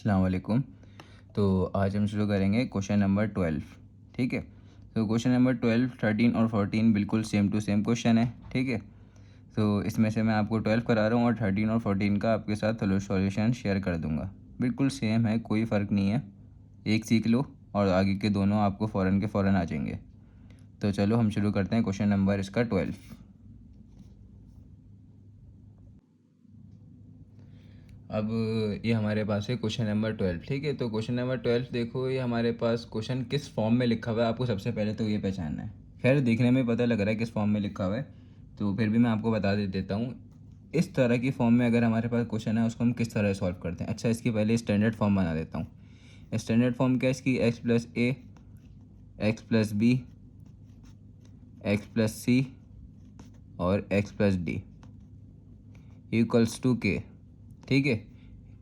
अस्सलाम वालेकुम। तो आज हम शुरू करेंगे क्वेश्चन नंबर 12। ठीक है। तो क्वेश्चन नंबर 12, 13 और 14 बिल्कुल सेम टू सेम क्वेश्चन है। ठीक है। तो इसमें से मैं आपको 12 करा रहा हूँ और 13 और 14 का आपके साथ सॉल्यूशन शेयर कर दूंगा। बिल्कुल सेम है, कोई फ़र्क नहीं है। एक सीख लो और आगे के दोनों आपको फ़ौरन के फ़ौरन आ जाएंगे। तो चलो हम शुरू करते हैं क्वेश्चन नंबर इसका 12। अब ये हमारे पास है क्वेश्चन नंबर 12। ठीक है। तो क्वेश्चन नंबर 12 देखो, ये हमारे पास क्वेश्चन किस फॉर्म में लिखा हुआ है आपको सबसे पहले तो ये पहचानना है। खैर देखने में पता लग रहा है किस फॉर्म में लिखा हुआ है, तो फिर भी मैं आपको बता देता हूँ। इस तरह की फॉर्म में अगर हमारे पास क्वेश्चन है उसको हम किस तरह सॉल्व करते हैं। अच्छा, इसकी पहले स्टैंडर्ड फॉर्म बना देता हूँ। स्टैंडर्ड फॉर्म क्या है इसकी? X plus a, x plus b, x plus c और x plus d equals to k. ठीक है।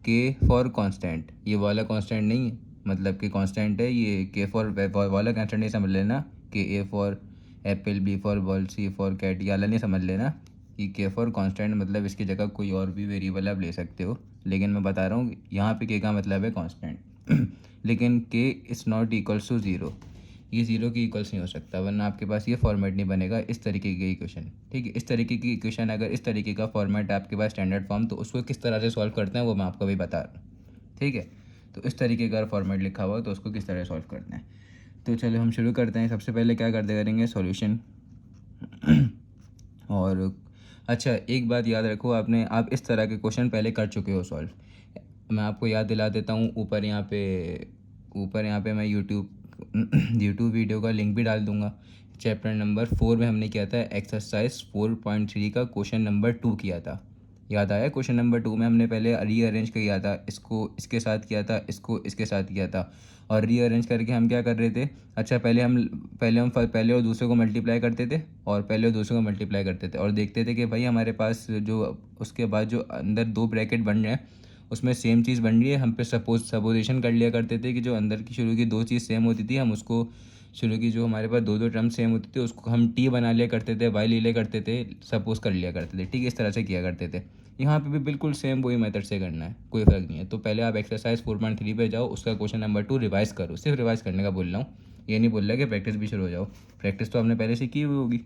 के फॉर कांस्टेंट, ये वाला कांस्टेंट नहीं है, मतलब कि कांस्टेंट है ये। के फॉर वाला कांस्टेंट नहीं समझ लेना कि A for apple, B for ball, C for cat, ये वाला नहीं समझ लेना कि के फॉर कांस्टेंट मतलब इसकी जगह कोई और भी वेरिएबल आप ले सकते हो। लेकिन मैं बता रहा हूँ यहाँ पे के का मतलब है कांस्टेंट लेकिन k is not equals to zero. ये ज़ीरो की इक्वल्स नहीं हो सकता, वरना आपके पास ये फॉर्मेट नहीं बनेगा इस तरीके की इक्वेशन। ठीक है। इस तरीके की इक्वेशन, अगर इस तरीके का फॉर्मेट आपके पास स्टैंडर्ड फॉर्म, तो उसको किस तरह से सॉल्व करते हैं वो मैं आपको भी बता रहा हूँ। ठीक है। तो इस तरीके का फॉर्मेट लिखा हुआ है तो उसको किस तरह सॉल्व करते हैं। तो चलो हम शुरू करते हैं। सबसे पहले क्या करते करेंगे, सॉल्यूशन। और अच्छा, एक बात याद रखो, आप इस तरह के क्वेश्चन पहले कर चुके हो सॉल्व। मैं आपको याद दिला देता हूँ। ऊपर यहाँ पे मैं यूट्यूब वीडियो का लिंक भी डाल दूँगा। चैप्टर नंबर 4 में हमने किया था एक्सरसाइज 4.3 का क्वेश्चन नंबर 2 किया था। याद आया? क्वेश्चन नंबर 2 में हमने पहले रीअरेंज किया था, इसको इसके साथ किया था, इसको इसके साथ किया था। और रीअरेंज करके हम क्या कर रहे थे? अच्छा, पहले और दूसरे को मल्टीप्लाई करते थे और पहले और दूसरे को मल्टीप्लाई करते थे और देखते थे कि भाई हमारे पास जो उसके बाद जो अंदर दो ब्रैकेट बन रहे हैं उसमें सेम चीज़ बन रही है। हम पे सपोजिशन कर लिया करते थे कि जो अंदर की शुरू की दो चीज़ सेम होती थी, हम उसको शुरू की जो हमारे पास दो दो टर्म सेम होती थी उसको हम टी बना लिया करते थे, वाई ले लिया करते थे, सपोज कर लिया करते थे। ठीक है, इस तरह से किया करते थे। यहाँ पे भी बिल्कुल सेम वही मेथड से करना है, कोई फ़र्क नहीं है। तो पहले आप एक्सरसाइज 4.3 पे जाओ, उसका क्वेश्चन नंबर 2 रिवाइज़ करो। सिर्फ रिवाइज़ करने का बोल रहा हूँ, ये नहीं बोल रहा कि प्रैक्टिस भी शुरू हो जाओ। प्रैक्टिस तो आपने पहले से की हुई होगी।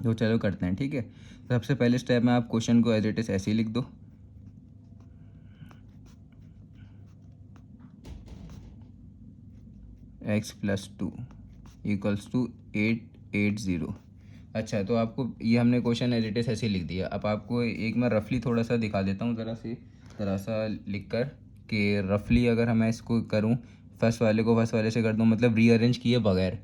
तो चलो करते हैं। ठीक है। सबसे पहले स्टेप में आप क्वेश्चन को एज इट इज़ ऐसे ही लिख दो। X plus 2 equals to 880। अच्छा, तो आपको ये हमने क्वेश्चन एज इट इज़ ऐसे लिख दिया। अब आपको एक मैं रफली थोड़ा सा दिखा देता हूँ, ज़रा सा लिख कर कि रफली अगर मैं इसको करूँ, फर्स्ट वाले को फर्स्ट वाले से कर दूँ, मतलब रीअरेंज किए बगैर।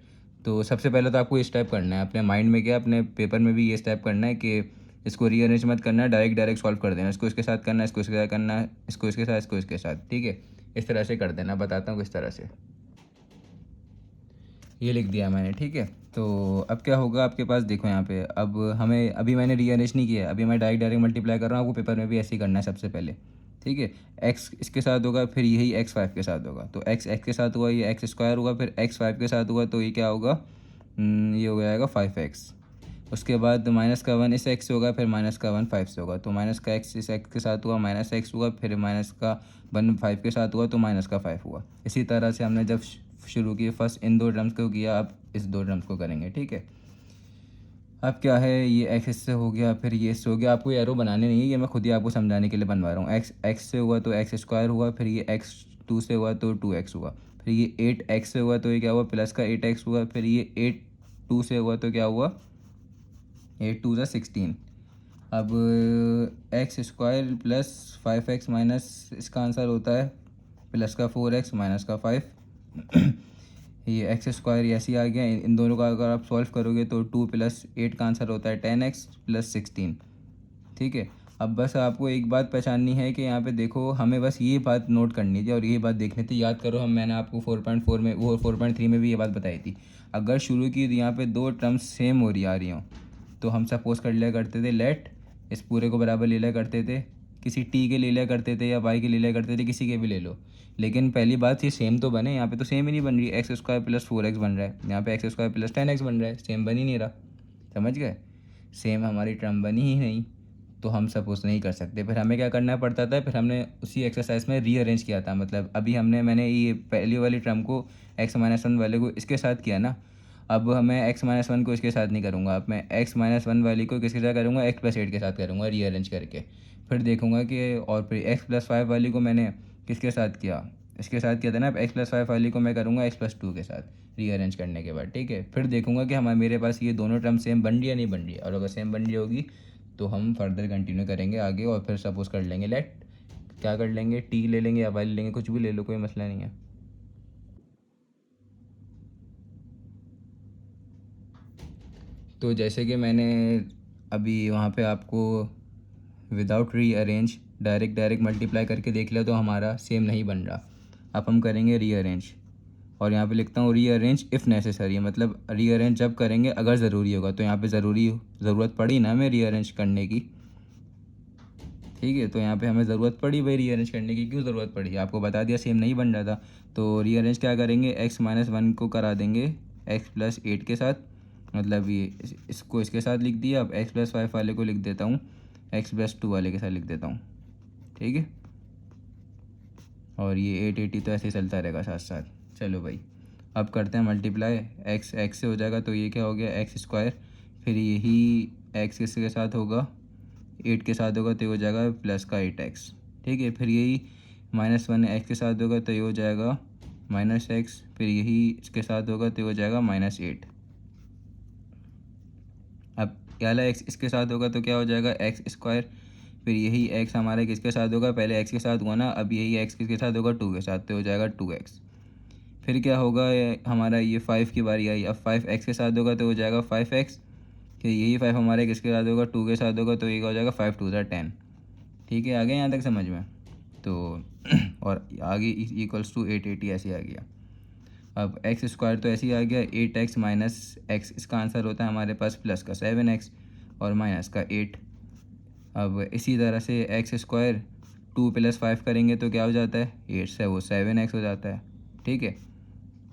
तो सबसे पहले तो आपको ये स्टेप करना है अपने माइंड में, क्या अपने पेपर में भी ये स्टेप करना है कि इसको रीअरेंज मत करना है, डायरेक्ट सॉल्व कर देना। इसको इसके साथ करना है, इसको इसके साथ करना है, इसको इसके साथ, इसको इसके साथ। ठीक है, इस तरह से कर देना। बताता हूँ किस तरह से। ये लिख दिया मैंने। ठीक है। तो अब क्या होगा आपके पास, देखो यहाँ पे अब हमें, अभी मैंने रीअरेंज नहीं किया, अभी मैं डायरेक्ट मल्टीप्लाई कर रहा हूँ। आपको पेपर में भी ऐसे ही करना है सबसे पहले। ठीक है। एक्स इसके साथ होगा, फिर यही एक्स 5 के साथ होगा, तो एक्स एक्स के साथ हुआ, ये एक्स स्क्वायर होगा, फिर एक्स 5 के साथ हुआ, तो ये क्या होगा, ये हो जाएगा 5x। उसके बाद माइनस का 1 इस एक्स से होगा, फिर माइनस का 1 5 से होगा, तो माइनस का एक्स इस एक्स के साथ हुआ, माइनस एक्स हुआ, फिर माइनस का 1 5 के साथ हुआ, तो माइनस का 5 हुआ। इसी तरह से हमने जब शुरू की, फर्स्ट इन दो टर्म्स को किया, अब इस दो टर्म्स को करेंगे। ठीक है। अब क्या है, ये एक्स इससे हो गया, फिर ये इससे हो गया। आपको एरो बनाने नहीं है, ये मैं खुद ही आपको समझाने के लिए बनवा रहा हूँ। एक्स एक्स से हुआ तो एक्स स्क्वायर हुआ, फिर ये एक्स 2 से हुआ तो 2x हुआ, फिर ये 8x से हुआ तो ये क्या हुआ, प्लस का 8x हुआ, फिर ये 8 2 से हुआ तो क्या हुआ, 8 2 16। अब x square plus 5x minus, इसका आंसर होता है प्लस का 4x माइनस का 5। ये एक्स स्क्वायर ऐसे ही आ गया। इन दोनों का अगर आप सॉल्व करोगे तो 2 प्लस 8 का आंसर होता है 10x प्लस 16। ठीक है। अब बस आपको एक बात पहचाननी है कि यहाँ पे देखो, हमें बस ये बात नोट करनी थी और ये बात देखनी थी। याद करो, मैंने आपको 4.4 में, वो 4.3 में भी ये बात बताई थी। अगर शुरू की यहाँ पे दो टर्म्स सेम हो रही आ रही हों, तो हम सपोज कर लिया करते थे लेट, इस पूरे को बराबर ले लिया करते थे, किसी टी के ले लिया करते थे या वाई के ले लिया करते थे, किसी के भी ले लो। लेकिन पहली बात, ये सेम तो बने। यहाँ पे तो सेम ही नहीं बन रही। एक्स स्क्वायर प्लस 4x बन रहा है, यहाँ पे एक्स स्क्वायर प्लस 10x बन रहा है, सेम बन ही नहीं रहा। समझ गए? सेम हमारी टर्म बनी ही नहीं। तो हम सपोज नहीं कर सकते। फिर हमें क्या करना पड़ता था, फिर हमने उसी एक्सरसाइज में रीअरेंज किया था। मतलब अभी मैंने ये पहली वाली टर्म को x-1 वाले को इसके साथ किया ना, अब मैं x-1 को इसके साथ नहीं करूँगा, अब मैं x-1 वाली को किसके साथ करूँगा, x+8 के साथ करूँगा रीअरेंज करके। फिर देखूँगा कि और फिर x+5 वाली को मैंने किसके साथ किया, इसके साथ किया था ना, अब x+5 वाली को मैं करूँगा x+2 के साथ रीअरेंज करने के बाद, ठीक है। फिर देखूँगा कि मेरे पास ये दोनों टर्म सेम बन रही है नहीं बन रही है, और अगर सेम बन रही होगी तो हम फर्दर कंटिन्यू करेंगे आगे, और फिर सपोज कर लेंगे लेट क्या कर लेंगे, टी ले लेंगे या वाई ले लेंगे, कुछ भी ले लो, कोई मसला नहीं है। तो जैसे कि मैंने अभी वहाँ पे आपको विदाउट रीअरेंज डायरेक्ट मल्टीप्लाई करके देख लिया, तो हमारा सेम नहीं बन रहा। अब हम करेंगे रीअरेंज, और यहाँ पे लिखता हूँ रीअरेंज इफ़ नेसेसरी, मतलब रीअरेंज जब करेंगे अगर ज़रूरी होगा। तो यहाँ पे ज़रूरत पड़ी ना हमें रीअरेंज करने की, ठीक है। तो यहाँ पे हमें ज़रूरत पड़ी भाई रीअरेंज करने की। क्यों ज़रूरत पड़ी, आपको बता दिया सेम नहीं बन रहा था। तो रीअरेंज क्या करेंगे, x-1 को करा देंगे x+8 के साथ, मतलब ये इसको इसके साथ लिख दिया। अब x+5 वाले को लिख देता हूँ x+2 वाले के साथ लिख देता हूँ, ठीक है। और ये 880 तो ऐसे ही चलता रहेगा साथ साथ। चलो भाई, अब करते हैं मल्टीप्लाई, x से हो जाएगा तो ये क्या हो गया x², फिर यही x किसके साथ होगा, 8 के साथ होगा तो ये हो जाएगा प्लस का 8x, ठीक है। फिर यही -1 x के साथ होगा तो ये हो जाएगा -x, फिर यही इसके साथ होगा तो ये हो जाएगा -8। अब वाला x इसके साथ होगा तो क्या हो जाएगा x², फिर यही x हमारे किसके साथ होगा, पहले x के साथ हुआ ना, अब यही x किसके साथ होगा 2 के साथ तो हो जाएगा 2x। फिर क्या होगा, हमारा ये 5 की बारी आई, अब 5x के साथ होगा तो हो जाएगा 5x, फिर यही 5 हमारे किसके साथ होगा 2 के साथ होगा तो ये हो जाएगा 5 2 10, ठीक है। आ गया यहाँ तक समझ में। तो और आगे इक्वल्स टू 880 ऐसे आ गया। अब x² तो ऐसे ही आ गया, 8x - x, इसका आंसर होता है हमारे पास प्लस का 7x और माइनस का 8। अब इसी तरह से x², 2 + 5 करेंगे तो क्या हो जाता है, 8 से वो 7x हो जाता है, ठीक है।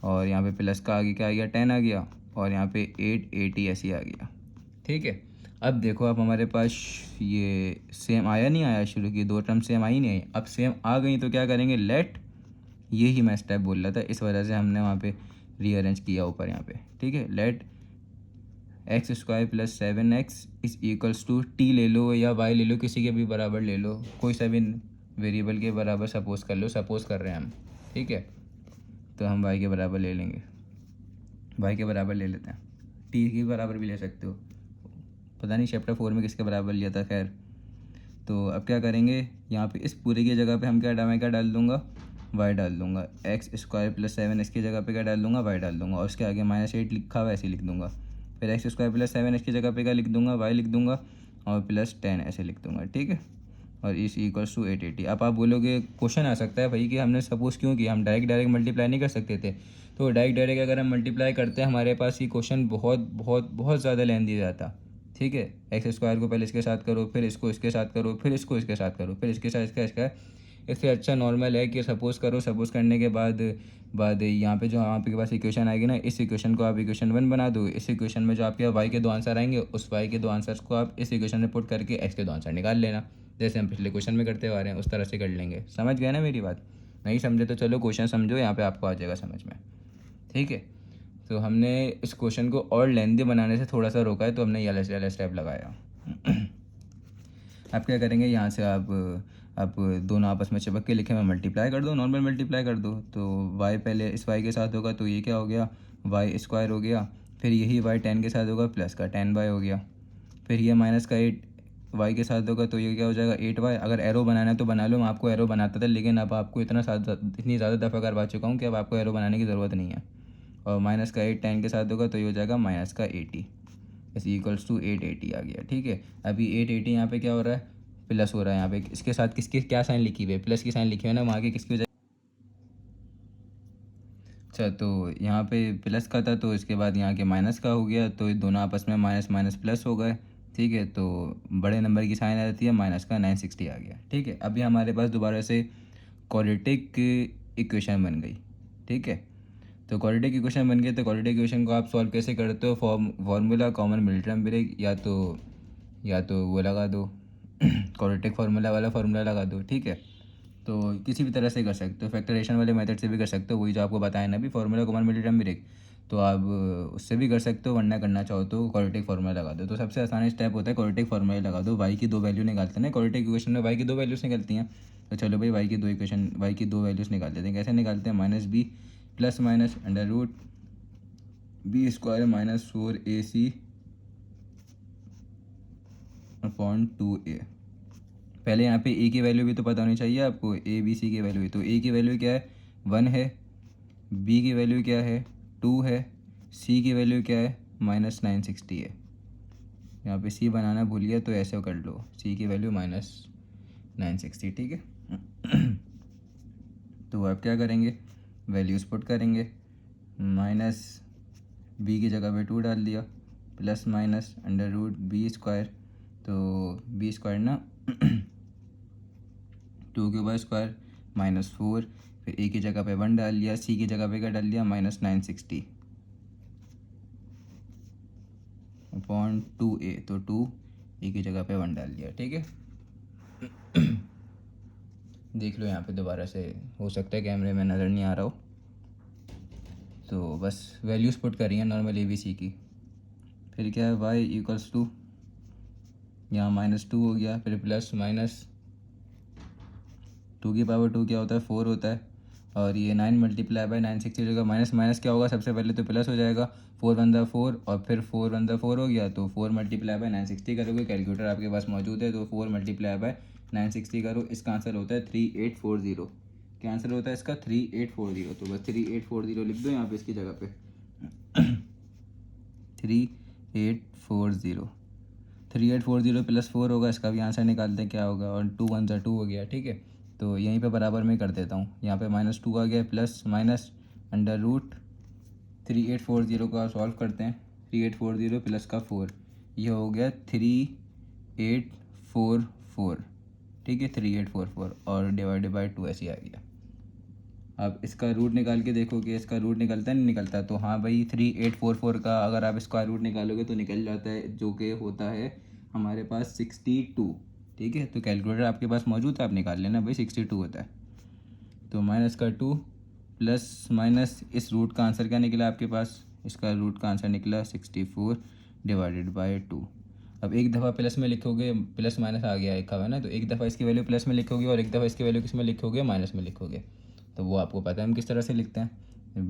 और यहाँ पे प्लस का आगे क्या आ गया, 10 आ गया, और यहाँ पे 880 ऐसे आ गया, ठीक है। अब देखो, अब हमारे पास ये सेम आया नहीं आया, शुरू की 2 टर्म सेम आई नहीं आई, अब सेम आ गई तो क्या करेंगे, लेट, यही मैं स्टेप बोल रहा था, इस वजह से हमने वहाँ पे रीअरेंज किया ऊपर यहाँ पे, ठीक है। Let x² + 7x is equals to t ले लो या y ले लो, किसी के भी बराबर ले लो, कोई सा भी वेरिएबल के बराबर सपोज कर लो, सपोज कर रहे हैं हम, ठीक है। तो हम y के बराबर ले लेंगे, y के बराबर ले लेते हैं, t के बराबर भी ले सकते हो, पता नहीं चैप्टर 4 में किसके बराबर लिया था, खैर। तो अब क्या करेंगे, यहाँ पे इस पूरे की जगह पे हम क्या डाल दूँगा, y डाल दूँगा, x² + 7x की जगह पे क्या डाल दूँगा, y डाल दूँगा, और उसके आगे -8 लिखा हुआ ऐसे लिख दूँगा। फिर x² + 7x की जगह पे क्या लिख दूँगा, y लिख दूँगा, और +10 ऐसे लिख दूँगा, ठीक है। और इस इक्वल्स टू 880। अब आप बोलोगे क्वेश्चन आ सकता है भाई कि हमने सपोज़ क्यों किया, हम डायरेक्ट मल्टीप्लाई नहीं कर सकते थे। तो डायरेक्ट अगर हम मल्टीप्लाई करते हैं, हमारे पास ये क्वेश्चन बहुत बहुत बहुत ज़्यादा लेंथी जाता, ठीक है। x² को पहले इसके साथ करो, फिर इसको इसके साथ करो, फिर इसको इसके साथ करो, फिर इसके साथ इसका। इससे अच्छा नॉर्मल है कि सपोज़ करो, सपोज़ करने के बाद यहाँ पे जो आपके पास इक्वेशन आएगी ना, इस इक्वेशन को आप इक्वेशन 1 बना दो। इस इक्वेशन में जो आपके y के 2 आंसर आएंगे, उस y के 2 आंसर्स को आप इस इक्वेशन में पुट करके x के 2 आंसर निकाल लेना, जैसे हम पिछले क्वेश्चन में करते आ रहे हैं, उस तरह से कर लेंगे। समझ गए ना मेरी बात, नहीं समझे तो चलो क्वेश्चन समझो, यहाँ पे आपको आ जाएगा समझ में, ठीक है। तो हमने इस क्वेश्चन को और लेंथी बनाने से थोड़ा सा रोका है, तो हमने ये वाला स्टेप लगाया। आप क्या करेंगे, यहाँ से आप दोनों आपस में चिपक के लिखे में मल्टीप्लाई कर दो, नॉर्मल मल्टीप्लाई कर दो। तो y पहले इस y के साथ होगा तो ये क्या हो गया, y² हो गया, फिर यही y 10 के साथ होगा, प्लस का 10y हो गया, फिर ये -8 y के साथ होगा तो ये क्या हो जाएगा 8y। अगर एरो बनाना है तो बना लो, मैं आपको एरो बनाता था, लेकिन अब आपको इतनी ज़्यादा दफ़ा करवा चुका हूँ कि अब आपको एरो बनाने की ज़रूरत नहीं है। और -8 10 के साथ होगा तो ये हो जाएगा -80 इस इक्वल्स टू 880 आ गया, ठीक है। अभी 880 यहाँ पे क्या हो रहा है, प्लस हो रहा है, यहाँ पे इसके साथ किसकी क्या साइन लिखी हुई है, प्लस की साइन लिखी हुई है ना, वहाँ की किसकी हो जाए। अच्छा, तो यहाँ पे प्लस का था तो इसके बाद यहाँ के माइनस का हो गया, तो ये दोनों आपस में माइनस माइनस प्लस हो गए, ठीक है। तो बड़े नंबर की साइन आ जाती है, माइनस का 960 आ गया, ठीक है। अभी हमारे पास दोबारा से क्वाड्रेटिक इक्वेशन बन गई, ठीक है। तो क्वाड्रेटिक इक्वेशन बन गई, तो क्वाड्रेटिक इक्वेशन को आप सॉल्व कैसे करते हो, formula common mid term break, या तो वो लगा दो, क्वाड्रेटिक फार्मूला वाला फार्मूला लगा दो, ठीक है। तो किसी भी तरह से कर सकते हो, फैक्टरेशन वाले मेथड से भी कर सकते हो, वही जो आपको बताया ना भी फार्मूला कॉमन मल्टीटर्म ब्रेक, तो आप उससे भी कर सकते हो, वरना करना चाहो तो क्वाड्रेटिक फार्मूला लगा दो। तो सबसे आसान स्टेप होता है क्वाड्रेटिक फार्मूला लगा दो। वाई की दो वैल्यू निकालते हैं ना, क्वाड्रेटिक इक्वेशन में वाई की दो वैल्यूज़ निकलती हैं। तो चलो भाई वाई की दो वैल्यूज़ निकाल देते हैं। कैसे निकालते हैं? Minus b plus minus under root b square minus 4ac upon 2a। पहले यहाँ पे ए की वैल्यू भी तो पता होनी चाहिए आपको, ए बी सी की वैल्यू भी। तो ए की वैल्यू क्या है? 1 है। बी की वैल्यू क्या है? 2 है। सी की वैल्यू क्या है? -960 है। यहाँ पे सी बनाना भूल गया तो ऐसे कर लो, सी की वैल्यू -960, ठीक है। तो आप क्या करेंगे? वैल्यूज पुट करेंगे। माइनस बी की जगह पे 2 डाल दिया, plus minus under root b square, तो बी स्क्वायर ना 2 के ऊपर स्क्वायर -4, फिर ए की जगह पे 1 डाल लिया, सी की जगह पे क्या डाल दिया? -960 अपॉन 2a, तो 2 ए की जगह पे 1 डाल दिया, ठीक है। देख लो यहाँ पे दोबारा से, हो सकता है कैमरे में नज़र नहीं आ रहा हो। तो बस वैल्यूज़ पुट करी हैं नॉर्मल ए बी सी की। फिर क्या है? वाई इक्वल्स टू, यहाँ -2 हो गया, फिर प्लस माइनस 2 की पावर 2 क्या होता है? 4 होता है। और ये 9 मल्टीप्लाई बाय 960 जगह माइनस माइनस क्या होगा? सबसे पहले तो प्लस हो जाएगा, 4 वन दा 4, और फिर 4 वन दा 4 हो गया, तो 4 मल्टीप्लाई बाय 960 करोगे। कैलकुलेटर आपके पास मौजूद है तो 4 मल्टीप्लाई बाय 960 करो। इसका आंसर होता है 3840। क्या आंसर होता है इसका? 3840। तो बस 3840 लिख दो यहाँ पे इसकी जगह पे। 3840, 3840 प्लस 4 होगा, इसका भी आंसर निकालते हैं क्या होगा, और 2 वन ज़ा 2 हो गया, ठीक है। तो यहीं पे बराबर में कर देता हूँ, यहाँ पे -2 आ गया, प्लस माइनस अंडर रूट 3840 को आप सॉल्व करते हैं, 3840 प्लस का 4, ये हो गया 3844, ठीक है, 3844, और डिवाइडेड बाई 2 ऐसे ही आ गया। अब इसका रूट निकाल के देखोगे, इसका रूट निकलता है नहीं निकलता? तो हाँ भाई, 3844 का अगर आप स्क्वायर रूट निकालोगे तो निकल जाता है, जो कि होता है हमारे पास 62, ठीक है। तो कैलकुलेटर आपके पास मौजूद है, आप निकाल लेना भाई, 62 होता है। तो माइनस का 2 प्लस माइनस इस रूट का आंसर क्या निकला आपके पास? इसका रूट का आंसर निकला 64 डिवाइडेड बाई 2। अब एक दफ़ा प्लस में लिखोगे, प्लस माइनस आ गया एक है ना, तो एक दफ़ा इसकी वैल्यू प्लस में लिखोगे और एक दफ़ा इसकी वैल्यू किस में लिखोगे? माइनस में लिखोगे। तो वो आपको पता है हम किस तरह से लिखते हैं,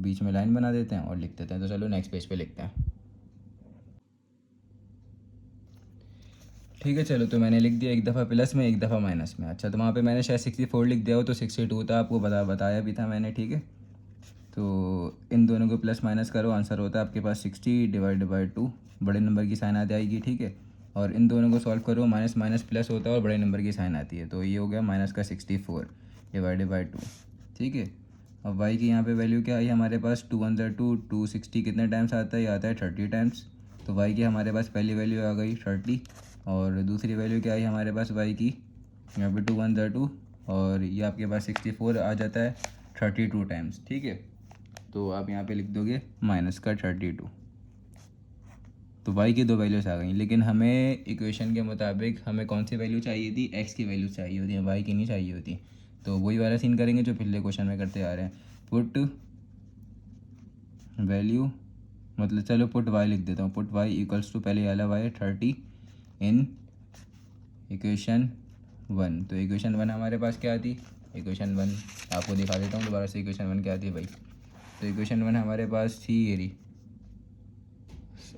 बीच में लाइन बना देते हैं और लिख देते हैं। तो चलो नेक्स्ट पेज पे लिखते हैं, ठीक है। चलो तो मैंने लिख दिया एक दफ़ा प्लस में, एक दफ़ा माइनस में। अच्छा, तो वहाँ पे मैंने शायद 64 लिख दिया हो, तो 62 था, आपको बताया भी था मैंने, ठीक है। तो इन दोनों को प्लस माइनस करो, आंसर होता है आपके पास 60 डिवाइडेड बाई 2, बड़े नंबर की साइन आ जाएगी, ठीक है। और इन दोनों को सॉल्व करो, माइनस माइनस प्लस होता है और बड़े नंबर की साइन आती है, तो ये हो गया माइनस का 64 डिवाइडेड बाई 2, ठीक है। अब वाई की यहाँ पे वैल्यू क्या आई हमारे पास? 2 वन ज़ा 2, 260 कितने टाइम्स आता है? ये आता है 30 टाइम्स। तो वाई की हमारे पास पहली वैल्यू आ गई 30, और दूसरी वैल्यू क्या आई हमारे पास वाई की? यहाँ पे 2 वन ज़ा 2, और ये आपके पास 64 आ जाता है 32 टाइम्स, ठीक है। तो आप यहाँ पे लिख दोगे माइनस का 32। तो वाई की दो वैल्यूज़ आ गई, लेकिन हमें इक्वेशन के मुताबिक हमें कौन सी वैल्यू चाहिए थी? एक्स की वैल्यू चाहिए होती है, वाई की नहीं चाहिए होती। तो वही वाला सीन करेंगे जो पिछले क्वेश्चन में करते आ रहे हैं। पुट वैल्यू, मतलब चलो पुट वाई लिख देता हूँ। पुट वाई इक्वल्स टू, पहले वाला वाई 30 इन इक्वेशन 1। तो इक्वेशन 1 हमारे पास क्या आती? इक्वेशन 1 आपको दिखा देता हूँ दोबारा से, इक्वेशन 1 क्या आती है भाई। तो इक्वेशन 1 हमारे पास थी ये रही,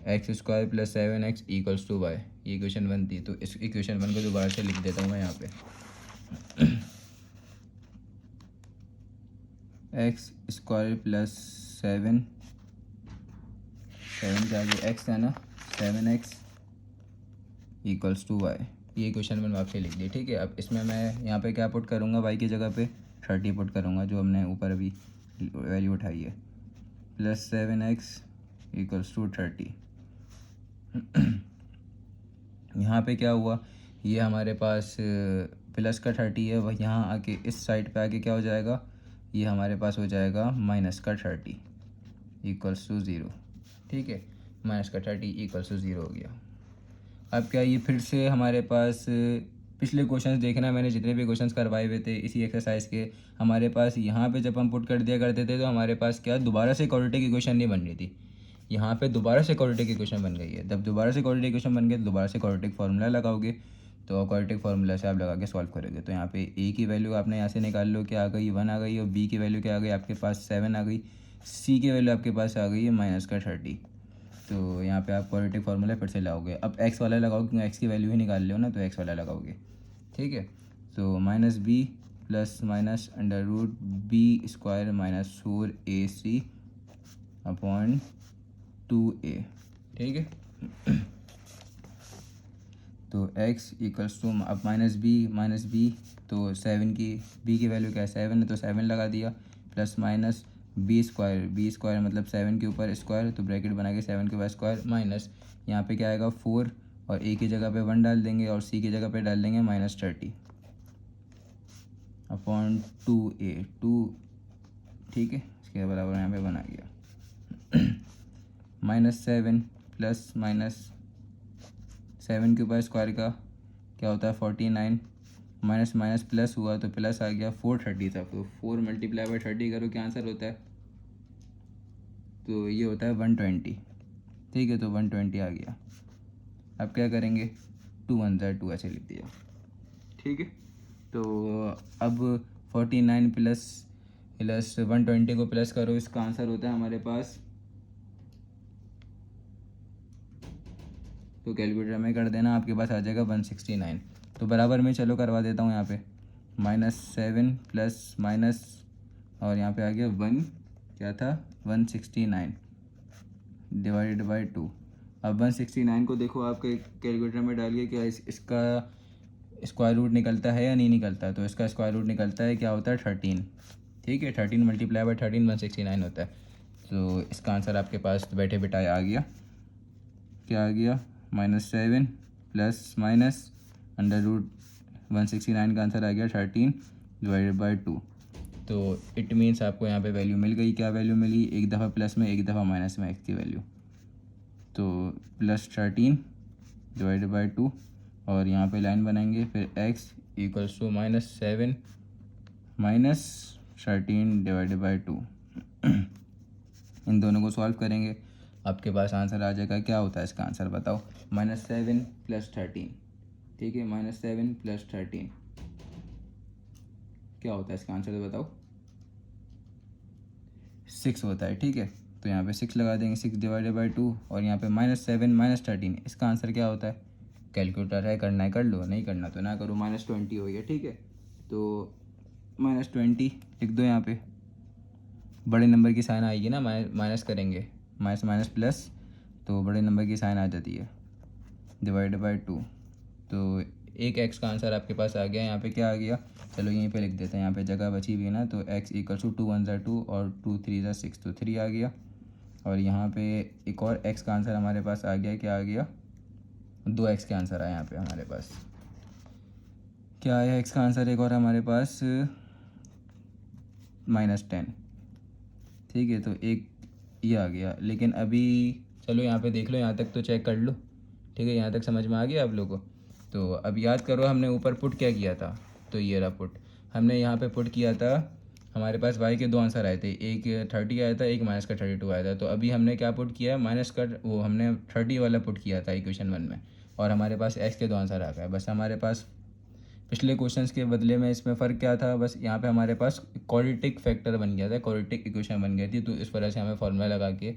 x square plus 7x equals to y, ये इक्वेशन 1 थी। तो इस इक्वेशन 1 को दोबारा से लिख देता हूँ मैं यहाँ पे। एक्स स्क्वायर प्लस 7 के आगे एक्स है ना, 7x इक्वल्स टू वाई, ये इक्वेशन 1 आपसे लिख दी, ठीक है। अब इसमें मैं यहाँ पे क्या पुट करूँगा? वाई की जगह पे 30 पुट करूँगा, जो हमने ऊपर अभी वैल्यू उठाई है, प्लस 7x इक्वल्स टू 30। यहाँ पे क्या हुआ? ये हमारे पास प्लस का 30 है, वह यहाँ आके इस साइड पे आके क्या हो जाएगा? ये हमारे पास हो जाएगा माइनस का 30 इक्वल्स टू 0, ठीक है। माइनस का 30 इक्वल्स टू 0 हो गया। अब क्या ये फिर से हमारे पास पिछले क्वेश्चंस देखना, मैंने जितने भी क्वेश्चंस करवाए हुए थे इसी एक्सरसाइज के, हमारे पास यहाँ पे जब हम पुट कर दिया करते थे तो हमारे पास क्या दोबारा से क्वाड्रेटिक इक्वेशन नहीं बन रही थी, यहाँ पे दोबारा से क्वाड्रेटिक इक्वेशन बन गई है। जब दोबारा से क्वाड्रेटिक इक्वेशन बन गई तो दोबारा से क्वाड्रेटिक फार्मूला लगाओगे, तो क्वाड्रेटिक फार्मूला से आप लगा के सॉल्व करोगे। तो यहाँ पे ए की वैल्यू आपने यहाँ से निकाल लो, क्या आ गई 1 आ गई, और बी की वैल्यू क्या आ गई आपके पास 7 आ गई, सी की वैल्यू आपके पास आ गई है -30। तो यहाँ पे आप क्वाड्रेटिक फार्मूला फिर से लगाओगे। अब एक्स वाला लगाओगे क्योंकि एक्स की वैल्यू ही निकाल लो ना, तो एक्स वाला लगाओगे, ठीक है। तो -b plus minus under root b square -4ac upon 2a, ठीक है। तो x इक्वल्स टू अब -b तो 7 की b की वैल्यू क्या है 7 है, तो 7 लगा दिया, प्लस माइनस बी स्क्वायर मतलब 7 के ऊपर स्क्वायर, तो ब्रैकेट बना के 7 के ऊपर स्क्वायर, माइनस यहाँ पे क्या आएगा 4, और a की जगह पे 1 डाल देंगे और c की जगह पे डाल देंगे -30 अपॉन 2a 2, ठीक है। इसके बराबर यहाँ पे बना गया -7 प्लस -7 के ऊपर स्क्वायर का क्या होता है 49, माइनस माइनस प्लस हुआ तो प्लस आ गया 430 था, तो 4 मल्टीप्लाई बाई 30 करो क्या आंसर होता है, तो ये होता है 120, ठीक है। तो 120 आ गया। अब क्या करेंगे 2 1 2 ऐसे लिख दिया, ठीक है। तो अब 49 प्लस 120 को प्लस करो, इसका आंसर होता है हमारे पास, तो कैलकुलेटर में कर देना, आपके पास आ जाएगा 169। तो बराबर में चलो करवा देता हूँ यहाँ पे -7 प्लस माइनस और यहाँ पे आ गया 1 क्या था 169 डिवाइडेड बाई 2। अब 169 को देखो आपके कैलकुलेटर में डालिए, क्या इसका स्क्वायर रूट निकलता है या नहीं निकलता, तो इसका स्क्वायर रूट निकलता है, क्या होता है 13, ठीक है। 13 मल्टीप्लाई बाई 13 169 होता है। तो इसका आंसर आपके पास बैठे बिठाए आ गया, क्या आ गया -7 प्लस माइनस अंडर रूट 169 का आंसर आ गया 13 डिवाइडेड बाई 2। तो इट मीन्स आपको यहाँ पे वैल्यू मिल गई, क्या वैल्यू मिली, एक दफ़ा प्लस में एक दफ़ा माइनस में एक्स की वैल्यू, तो +13 डिवाइडेड बाई 2, और यहाँ पे लाइन बनाएंगे फिर x equals to -7 -13 divided by 2 इन दोनों को सॉल्व करेंगे, आपके पास आंसर आ जाएगा, क्या होता है इसका आंसर बताओ, -7 + 13, ठीक है। -7 + 13 क्या होता है इसका आंसर तो बताओ, 6 होता है, ठीक है। तो यहाँ पे 6 लगा देंगे, 6 डिवाइडेड बाई 2, और यहाँ पे -7 -13 इसका आंसर क्या होता है, कैलकुलेटर है, करना है कर लो, नहीं करना तो ना करो, -20 हो गया, ठीक है। तो -20 लिख दो, यहाँ पे बड़े नंबर की साइन आएगी ना, माइनस करेंगे, माइनस माइनस प्लस, तो बड़े नंबर की साइन आ जाती है, डिवाइड बाई 2, तो एक एक्स का आंसर आपके पास आ गया। यहाँ पे क्या आ गया, चलो यहीं पे लिख देते हैं, यहाँ पे जगह बची हुई है ना, तो x इक्वल्स टू 2 1 2 और 2 3 6, तो 3 आ गया। और यहाँ पे एक और x का आंसर हमारे पास आ गया, क्या आ गया 2x का आंसर आया यहाँ पे हमारे पास, क्या आया x का आंसर एक और हमारे पास -10, ठीक है। तो एक ये आ गया, लेकिन अभी चलो यहाँ पे देख लो, यहाँ तक तो चेक कर लो, ठीक है। यहाँ तक समझ में आ गया आप लोगों को। तो अब याद करो हमने ऊपर पुट क्या किया था, तो ये रहा पुट, हमने यहाँ पे पुट किया था, हमारे पास y के 2 आंसर आए थे, एक 30 आया था, एक -32 आया था। तो अभी हमने क्या पुट किया है, माइनस का वो हमने 30 वाला पुट किया था इक्वेशन 1 में, और हमारे पास x के 2 आंसर आ गए। बस हमारे पास पिछले क्वेश्चंस के बदले में इसमें फ़र्क क्या था, बस यहाँ पे हमारे पास क्वाड्रेटिक फैक्टर बन गया था, क्वाड्रेटिक इक्वेशन बन गई थी, तो इस वजह से हमें फॉर्मूला लगा के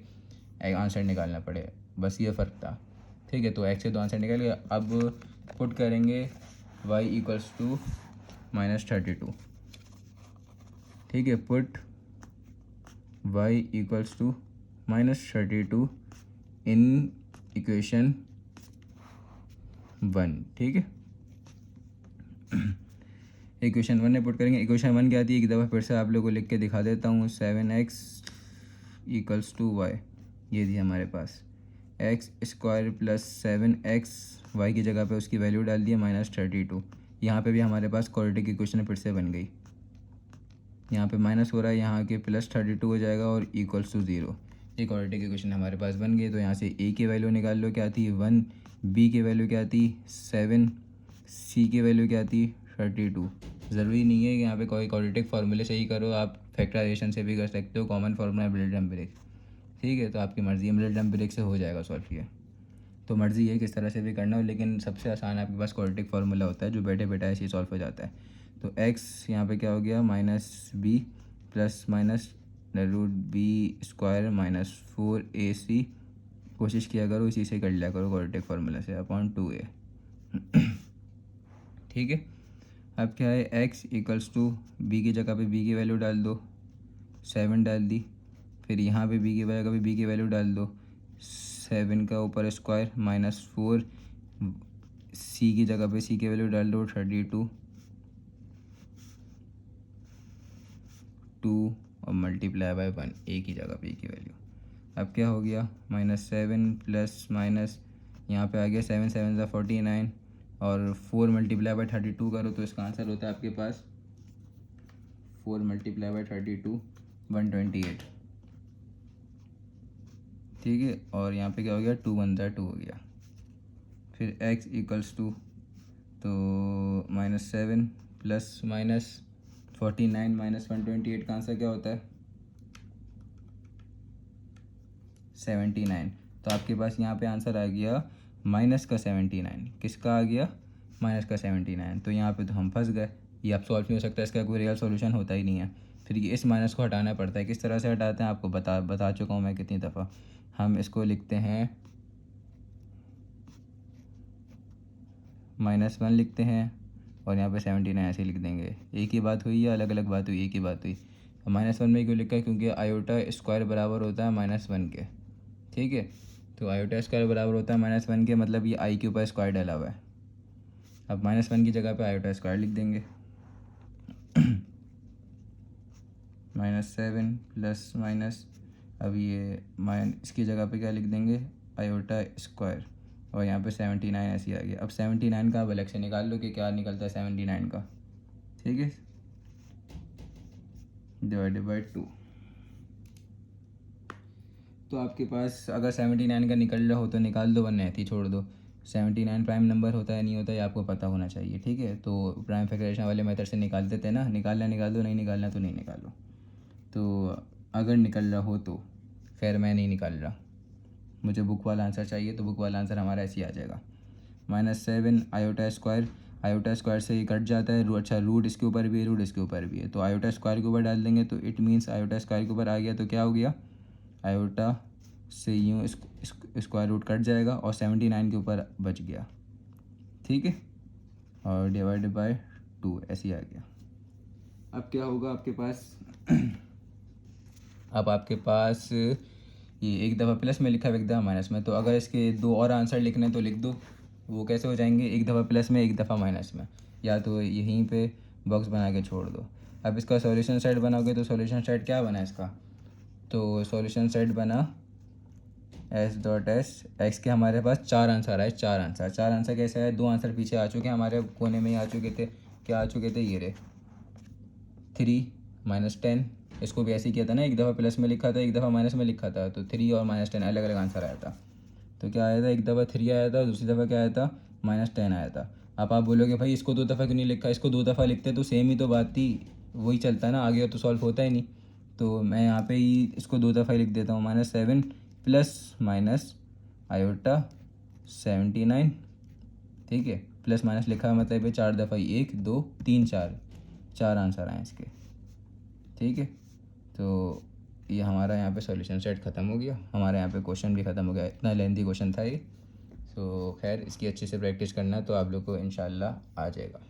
आंसर निकालना पड़े, बस ये फ़र्क था, ठीक है। तो x के 2 आंसर निकल गए। अब पुट करेंगे y इक्वल्स टू -32, ठीक है। Put y equals to -32 in equation 1, ठीक है। इक्वेशन 1 में पुट करेंगे, इक्वेशन 1 क्या थी, एक दफ़ा फिर से आप लोगों को लिख के दिखा देता हूँ, 7x इक्वल्स टू y, ये थी हमारे पास x² प्लस 7x, y की जगह पे उसकी वैल्यू डाल दी -32। यहाँ पे भी हमारे पास क्वाड्रेटिक इक्वेशन फिर से बन गई, यहाँ पे माइनस हो रहा है, यहाँ के +32 हो जाएगा और इक्वल्स टू 0, ये क्वाड्रेटिक इक्वेशन हमारे पास बन गई। तो यहाँ से a की वैल्यू निकाल लो, क्या थी 1, b की वैल्यू क्या थी 7, सी की वैल्यू क्या थी 32। ज़रूरी नहीं है कि यहाँ पे कोई क्वाड्रेटिक फार्मूले से ही करो, आप फैक्टराइजेशन से भी कर सकते हो। कॉमन फार्मूला है मिडिल-टर्म-ब्रेक, ठीक है। तो आपकी मर्ज़ी है, मिडिल-टर्म-ब्रेक से हो जाएगा सॉल्व ये। तो मर्ज़ी है किस तरह से भी करना हो, लेकिन सबसे आसान आपके पास क्वाड्रेटिक फार्मूला होता है जो बैठे बैठा ऐसे ही सॉल्व हो जाता है। तो एक्स यहाँ पे क्या हो गया -b plus minus √b² -4ac। कोशिश किया करो इसी से कर लिया करो क्वाड्रेटिक फार्मूला से, अपॉन 2a। ठीक है। अब क्या है, x = b की जगह पे b की वैल्यू डाल दो, 7 डाल दी। फिर यहाँ पे b की जगह पे b की वैल्यू डाल दो, 7 का ऊपर स्क्वायर -4। c की जगह पे c की वैल्यू डाल दो 32, 2 और मल्टीप्लाई बाय 1 a की जगह पे a की वैल्यू। अब क्या हो गया, -7 प्लस माइनस यहाँ पे आ गया 7 7 ज़ा 49 और 4 मल्टीप्लाई बाय 32 करो तो इसका आंसर होता है आपके पास 4 मल्टीप्लाई बाय 32 128। ठीक है। और यहाँ पे क्या हो गया, 2 1 ज़ा 2 हो गया। फिर x = तो -7 प्लस माइनस 49 -128 का आंसर क्या होता है 79। तो आपके पास यहाँ पे आंसर आ गया -79। किसका आ गया, -79। तो यहाँ पे तो हम फंस गए, ये अब सॉल्व नहीं हो सकता, इसका कोई रियल सॉल्यूशन होता ही नहीं है। फिर ये इस माइनस को हटाना पड़ता है। किस तरह से हटाते हैं आपको बता चुका हूँ मैं कितनी दफ़ा। हम इसको लिखते हैं -1 लिखते हैं और यहाँ पे 79 ऐसे लिख देंगे। एक ही बात हुई या अलग अलग बात हुई, एक ही बात हुई। -1 में क्यों लिखा है, क्योंकि आयोटा स्क्वायर बराबर होता है -1 के। ठीक है। तो आयोटा स्क्वायर बराबर होता है -1 के, मतलब ये आई के ऊपर स्क्वायर डाला हुआ है। अब -1 की जगह पे आयोटा स्क्वायर लिख देंगे। -7 प्लस माइनस, अब ये इसकी जगह पे क्या लिख देंगे, आयोटा स्क्वायर। और यहाँ पे 79 ऐसे आ गया। अब 79 का अब अलग से निकाल लो कि क्या निकलता है 79 का। ठीक है, डिवाइडेड बाई 2। तो आपके पास अगर 79 का निकल रहा हो तो निकाल दो, वरना ऐसे ही छोड़ दो। 79 प्राइम नंबर होता है नहीं होता, ये आपको पता होना चाहिए। ठीक है। तो प्राइम फैक्टराइजेशन वाले मेथड से निकाल देते हैं ना, निकालना निकाल दो, नहीं निकालना तो नहीं निकालो। तो अगर निकल रहा हो तो, खैर मैं नहीं निकाल रहा, मुझे बुक वाला आंसर चाहिए। तो बुक वाला आंसर हमारा ऐसे ही आ जाएगा, -7 आयोटा स्क्वायर। आयोटा स्क्वायर से ये कट जाता है, अच्छा रूट इसके ऊपर भी है, रूट इसके ऊपर भी है, तो आयोटा स्क्वायर के ऊपर डाल देंगे तो इट मीन्स आयोटा स्क्वायर के ऊपर आ गया। तो क्या हो गया, आयोटा से यूँ स्क्वायर रूट कट जाएगा और 79 के ऊपर बच गया। ठीक है। और डिवाइडेड बाय 2 ऐसे ही आ गया। अब क्या होगा आपके पास अब आपके पास ये एक दफ़ा प्लस में लिखा है, एक दफ़ा माइनस में। तो अगर इसके दो और आंसर लिखने तो लिख दो। वो कैसे हो जाएंगे, एक दफ़ा प्लस में एक दफ़ा माइनस में, या तो यहीं पे बॉक्स बना के छोड़ दो। अब इसका सॉल्यूशन सेट बनाओगे तो सॉल्यूशन सेट क्या बना इसका, तो सॉल्यूशन सेट बना S.S। एक्स के हमारे पास 4 आंसर आए, 4 आंसर कैसे आए, 2 आंसर पीछे आ चुके हैं, हमारे कोने में ही आ चुके थे। क्या आ चुके थे, ये रे 3 -10। इसको भी ऐसे ही किया था ना, एक दफ़ा प्लस में लिखा था, एक दफ़ा माइनस में लिखा था, तो 3 और -10 अलग अलग आंसर आया था। तो क्या आया था, एक दफ़ा 3 आया था, दूसरी दफ़ा क्या आया था, -10 आया था। अब आप बोलोगे भाई इसको 2 दफ़ा क्यों नहीं लिखा, इसको 2 दफ़ा लिखते तो सेम ही तो बात थी, वही चलता है ना, आगे तो सॉल्व होता ही नहीं। तो मैं यहाँ पे ही इसको 2 दफ़ा लिख देता हूँ, -7 प्लस माइनस आयोटा 79। ठीक है, प्लस माइनस लिखा है मतलब 4 दफ़ा ही, 1 2 3 4 आंसर आए इसके। ठीक है। तो ये हमारा यहाँ पे सॉल्यूशन सेट ख़त्म हो गया, हमारे यहाँ पे क्वेश्चन भी ख़त्म हो गया। इतना लेंथी क्वेश्चन था ये। तो खैर इसकी अच्छे से प्रैक्टिस करना तो आप लोग को इंशाल्लाह आ जाएगा।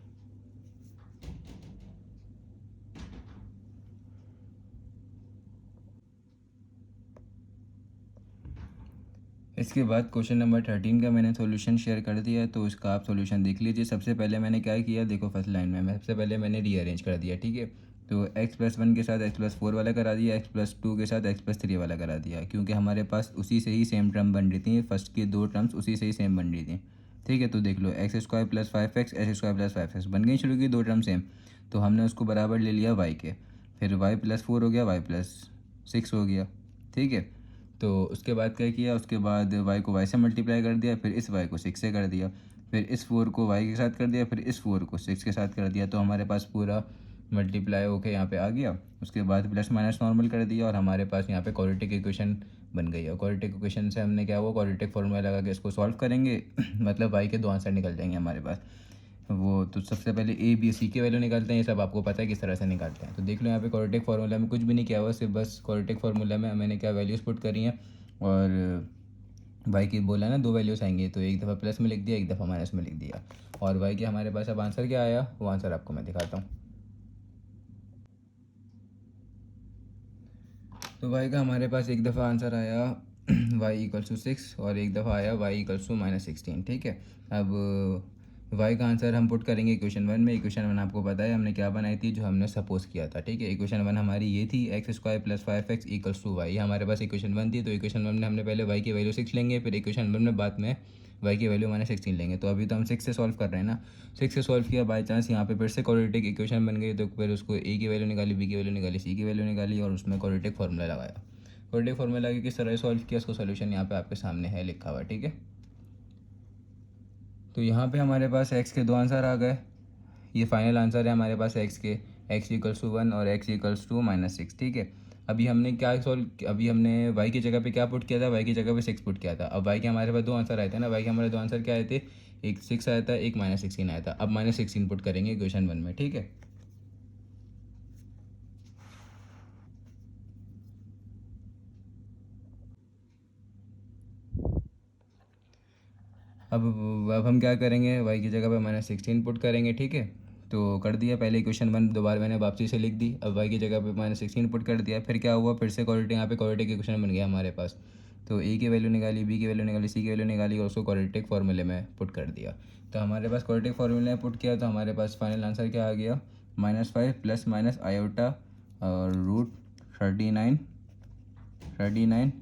इसके बाद क्वेश्चन नंबर 13 का मैंने सॉल्यूशन शेयर कर दिया, तो इसका आप सॉल्यूशन देख लीजिए। सबसे पहले मैंने क्या किया, देखो फर्स्ट लाइन में मैं सबसे पहले मैंने रीअरेंज कर दिया। ठीक है। तो x+1 के साथ x+4 वाला करा दिया, x+2 के साथ x+3 वाला करा दिया, क्योंकि हमारे पास उसी से ही सेम टर्म बन रही थी, फर्स्ट की 2 टर्म्स उसी से ही सेम बन रही थी। ठीक है। तो देख लो x² + 5x x² + 5x बन गई शुरू की 2 टर्म सेम, तो हमने उसको बराबर ले लिया y के। फिर y+4 हो गया, y+6 हो गया। ठीक है। तो उसके बाद क्या किया, उसके बाद y को y से मल्टीप्लाई कर दिया, फिर इस y को 6 से कर दिया। फिर इस 4 को y के साथ कर दिया, फिर इस 4 को 6 के साथ कर दिया, तो हमारे पास पूरा मल्टीप्लाई होके यहाँ पे आ गया। उसके बाद प्लस माइनस नॉर्मल कर दिया और हमारे पास यहाँ पे क्वाड्रेटिक इक्वेशन बन गई है। क्वाड्रेटिक इक्वेशन से हमने क्या हुआ, क्वाड्रेटिक फॉर्मूला लगा के इसको सॉल्व करेंगे मतलब y के दो आंसर निकल जाएंगे हमारे पास। वो तो सबसे पहले ए बी सी के वैल्यू निकालते हैं, ये सब आपको पता है किस तरह से निकालते हैं। तो देख लो यहाँ पे क्वाड्रेटिक फार्मूला में कुछ भी नहीं किया हुआ, सिर्फ बस क्वाड्रेटिक फार्मूला में मैंने क्या वैल्यूज़ पुट करी हैं और वाई की बोला ना दो वैल्यूज़ आएंगी, तो एक दफ़ा प्लस में लिख दिया, एक दफ़ा माइनस में लिख दिया। और वाई के हमारे पास अब आंसर क्या आया, वो आंसर आपको मैं दिखाता हूँ। तो वाई का हमारे पास एक दफ़ा आंसर आया वाई इक्वल्स टू 6 और एक दफ़ा आया वाई इक्वल्स टू -16। ठीक है, अब वाई का आंसर हम पुट करेंगे इक्वेशन 1 में। इक्वेशन 1 आपको पता है हमने क्या बनाई थी, जो हमने सपोज किया था। ठीक है, इक्वेशन 1 हमारी ये थी x² + 5x equals to Y, हमारे पास इक्वेशन 1 थी। तो इक्वेशन 1 में हमने पहले वाई की वैल्यू 6 लेंगे, फिर इक्वेशन 1 में बाद में वाई की वैल्यू -16 लेंगे। तो अभी तो हम 6 से सॉल्व कर रहे हैं ना, 6 से सॉल्व किया, बाई चांस यहाँ पे फिर से क्वाड्रेटिक इक्वेशन बन गई, तो फिर उसको ए की वैल्यू निकाली, बी की वैल्यू निकाली, सी की वैल्यू निकाली और उसमें क्वाड्रेटिक फार्मूला लगाया। क्वाड्रेटिक फार्मूला लगा के किस तरह सॉल्व किया, उसका सोल्यूशन यहाँ पे आपके सामने है लिखा हुआ। ठीक है, तो यहाँ पे हमारे पास x के दो आंसर आ गए। ये फाइनल आंसर है हमारे पास x के, x इक्वल्स टू 1 और x इक्वल्स टू -6। ठीक है, अभी हमने क्या सॉल्व, अभी हमने y की जगह पे क्या पुट किया था, y की जगह पे 6 पुट किया था। अब y के हमारे पास दो आंसर आए थे ना, y के हमारे दो आंसर क्या आए थे, एक 6 आया था, एक -16 आया था। अब -16 पुट करेंगे इक्वेशन 1 में। ठीक है, अब हम क्या करेंगे, y की जगह पे -16 पुट करेंगे। ठीक है, तो कर दिया, पहले इक्वेशन 1 दोबारा मैंने वापसी से लिख दी। अब y की जगह पे -16 पुट कर दिया, फिर क्या हुआ, फिर से क्वाड्रेटिक, यहाँ पे क्वाड्रेटिक इक्वेशन बन गया हमारे पास। तो a की वैल्यू निकाली, b की वैल्यू निकाली, c की वैल्यू निकाली और उसको क्वाड्रेटिक फार्मूले में पुट कर दिया। तो हमारे पास क्वाड्रेटिक फार्मूले में पुट किया, तो हमारे पास फाइनल आंसर क्या आ गया, -5 प्लस माइनस आयोटा और √39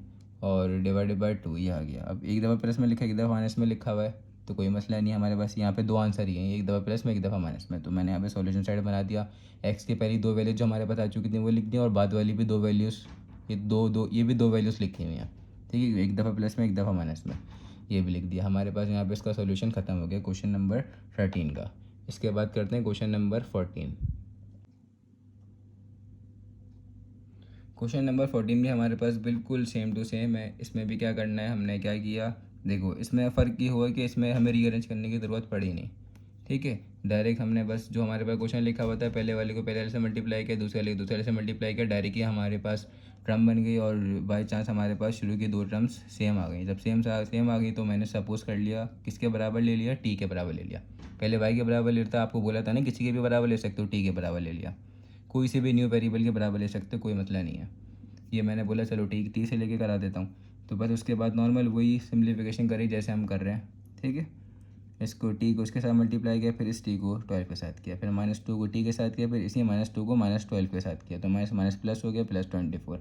और डिवाइडेड बाई 2 ये आ गया। अब एक दफ़ा प्लस में लिखा, एक दफ़ा माइनस में लिखा हुआ है, तो कोई मसला नहीं है। हमारे पास यहाँ पे दो आंसर ही हैं, एक दफ़ा प्लस में, एक दफ़ा माइनस में। तो मैंने यहाँ पे सॉल्यूशन साइड बना दिया। एक्स की पहली दो वैल्यूज जो हमारे पास आ चुकी थी वो लिख दी और बाद वाली भी दो वैल्यूज़, ये भी दो वैल्यूज़ लिखी हुई हैं। ठीक है, एक दफ़ा प्लस में, एक दफ़ा माइनस में, ये भी लिख दिया। हमारे पास यहाँ पर इसका सोल्यूशन ख़त्म हो गया क्वेश्चन नंबर 13 का। इसके बाद करते हैं क्वेश्चन नंबर 14। क्वेश्चन नंबर 14 भी हमारे पास बिल्कुल सेम टू सेम है। इसमें भी क्या करना है, हमने क्या किया, देखो इसमें फ़र्क ये हुआ कि इसमें हमें रीअरेंज करने की ज़रूरत पड़ी नहीं। ठीक है, डायरेक्ट हमने बस जो हमारे पास क्वेश्चन लिखा हुआ था, पहले वाले को पहले वाले से मल्टीप्लाई किया, दूसरे वाले को दूसरे वाले से मल्टीप्लाई किया, डायरेक्ट ही हमारे पास टर्म बन गई और बाई चांस हमारे पास शुरू की दो टर्म्स सेम आ गई। जब सेम आ गई तो मैंने सपोज कर लिया, किसके बराबर ले लिया, टी के बराबर ले लिया। पहले वाई के बराबर लेता, आपको बोला था ना किसी के भी बराबर ले सकते हो, टी के बराबर ले लिया। कोई से भी न्यू वेरिएबल के बराबर ले सकते हो, कोई मसला नहीं है। ये मैंने बोला चलो ठीक, टी से लेके करा देता हूँ। तो बस उसके बाद नॉर्मल वही सिम्प्लीफिकेशन करी जैसे हम कर रहे हैं। ठीक है, इसको टी को इसके साथ मल्टीप्लाई किया, फिर इस टी को 12 के साथ किया, फिर -2 को टी के साथ किया, फिर इसी -2 को -12 के साथ किया, तो माइनस माइनस प्लस हो गया, +24।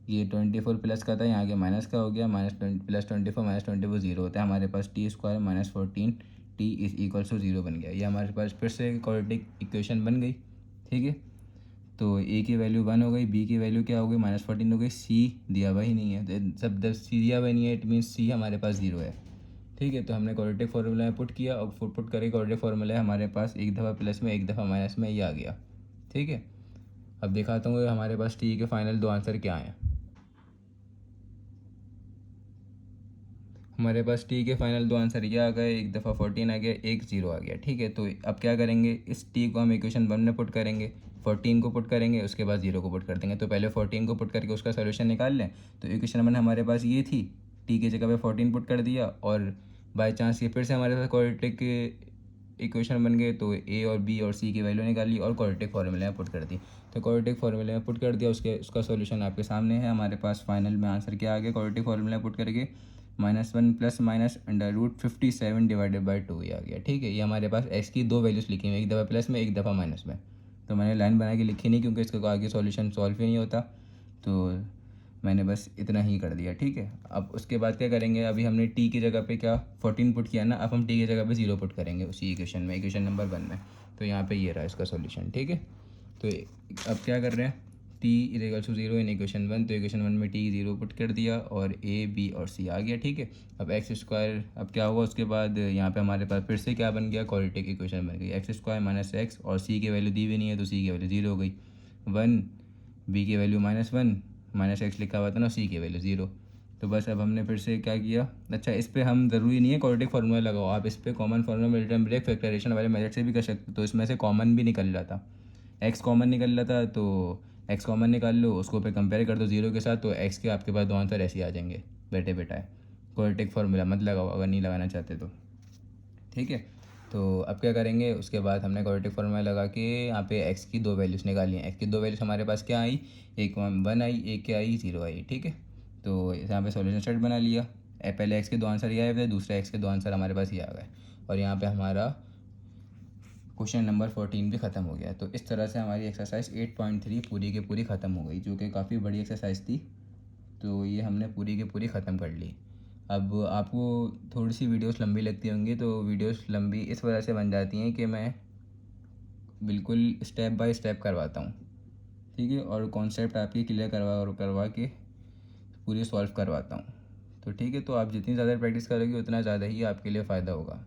ये 24 प्लस का था, यहाँ आगे माइनस का हो गया, +24 -24 0 होता है हमारे पास, t² -14 t is equals to 0 बन गया। ये हमारे पास फिर से क्वाड्रेटिक इक्वेशन बन गई। ठीक है, तो ए की वैल्यू 1 हो गई, बी की वैल्यू क्या हो गई, -14 हो गई, सी दिया हुआ ही नहीं है, सब जब सी दिया हुआ नहीं है इट मीन्स सी हमारे पास 0 है। ठीक है, तो हमने क्वाड्रेटिक फार्मूला में पुट किया और पुट करके क्वाड्रेटिक फार्मूला हमारे पास एक दफ़ा प्लस में, एक दफ़ा माइनस में, ये आ गया। ठीक है, अब दिखाता हूँ हमारे पास टी के फाइनल दो आंसर क्या हैं। हमारे पास टी के फाइनल दो आंसर ये आ गए, एक दफ़ा 14 आ गया, एक 0 आ गया। ठीक है, तो अब क्या करेंगे, इस टी को हम इक्वेशन 1 में पुट करेंगे, 14 को पुट करेंगे, उसके बाद 0 को पुट कर देंगे। तो पहले 14 को पुट करके उसका सोल्यूशन निकाल लें। तो इक्वेशन 1 हमारे पास ये थी, टी की जगह पे 14 पुट कर दिया और बाई चांस ये फिर से हमारे पास क्वाड्रेटिक इक्वेशन बन गए, तो ए और बी और सी की वैल्यू निकाली और क्वाड्रेटिक फार्मूले में पुट कर दी। तो क्वाड्रेटिक फार्मूले में पुट कर दिया, उसका सोल्यूशन आपके सामने है। हमारे पास फाइनल में आंसर क्या आ गया, क्वाड्रेटिक फार्मूले में पुट करके -1 प्लस माइनस √57 डिवाइडेड बाई 2 ये आ गया। ठीक है, ये हमारे पास x की दो वैल्यूज़ लिखी हुई हैं, एक दफ़ा प्लस में, एक दफ़ा माइनस में। तो मैंने लाइन बना के लिखी नहीं क्योंकि इसका आगे सॉल्यूशन सॉल्व ही नहीं होता, तो मैंने बस इतना ही कर दिया। ठीक है, अब उसके बाद क्या करेंगे, अभी हमने t की जगह पे क्या 14 पुट किया ना, अब हम t की जगह पे 0 पुट करेंगे उसी इक्वेशन में, इक्वेशन नंबर 1 में। तो यहाँ पे ये रहा इसका सॉल्यूशन। ठीक है, तो अब क्या कर रहे हैं, टी इज 0 इन इक्वेशन 1, तो इक्वेशन 1 में टी 0 पुट कर दिया और ए बी और सी आ गया। ठीक है, अब एक्स स्क्वायर, अब क्या हुआ उसके बाद यहाँ पे हमारे पास फिर से क्या बन गया, क्वाड्रेटिक इक्वेशन बन गई। एक्स स्क्वायर माइनस एक्स, और सी की वैल्यू दी भी नहीं है तो सी की वैल्यू 0 हो गई। 1, बी की वैल्यू -1, माइनस एक्स लिखा हुआ था ना, सी की वैल्यू 0। तो बस अब हमने फिर से क्या किया, अच्छा इस पर हम ज़रूरी नहीं है क्वाड्रेटिक फार्मूला लगाओ, आप इस पर कॉमन फार्मूला मिल्टन ब्रेक फैक्टराइजेशन वाले मेथड से भी कर सकते हो। तो इसमें से कॉमन भी निकल रहा था, एक्स कॉमन निकल रहा था, तो एक्स कॉमन निकाल लो, उसको पे कंपेयर कर दो 0 के साथ, तो एक्स के आपके पास दो आंसर ऐसे ही आ जाएंगे बैठे बैठाए। क्वाड्रेटिक फार्मूला मत लगाओ अगर नहीं लगाना चाहते तो। ठीक है, तो अब क्या करेंगे, उसके बाद हमने क्वाड्रेटिक फार्मूला लगा के यहाँ पे एक्स की दो वैल्यूज़ निकाली हैं। एक्स की दो वैल्यूज़ हमारे पास क्या आई, एक 1 आई, एक क्या आई 0 आई। ठीक है, तो यहाँ पे सॉल्यूशन सेट बना लिया। पहले एक्स के दो आंसर ये आए थे, दूसरे एक्स के दो आंसर हमारे पास ये आ गए, और यहाँ पे हमारा क्वेश्चन नंबर 14 भी ख़त्म हो गया। तो इस तरह से हमारी एक्सरसाइज 8.3 पूरी की पूरी ख़त्म हो गई, जो कि काफ़ी बड़ी एक्सरसाइज थी। तो ये हमने पूरी की पूरी ख़त्म कर ली। अब आपको थोड़ी सी वीडियोस लंबी लगती होंगी, तो वीडियोस लंबी इस वजह से बन जाती हैं कि मैं बिल्कुल स्टेप बाय स्टेप करवाता हूँ। ठीक है, और कॉन्सेप्ट आपकी क्लियर करवा के पूरी सॉल्व करवाता हूँ। तो ठीक है, तो आप जितनी ज़्यादा प्रैक्टिस करोगे उतना ज़्यादा ही आपके लिए फ़ायदा होगा।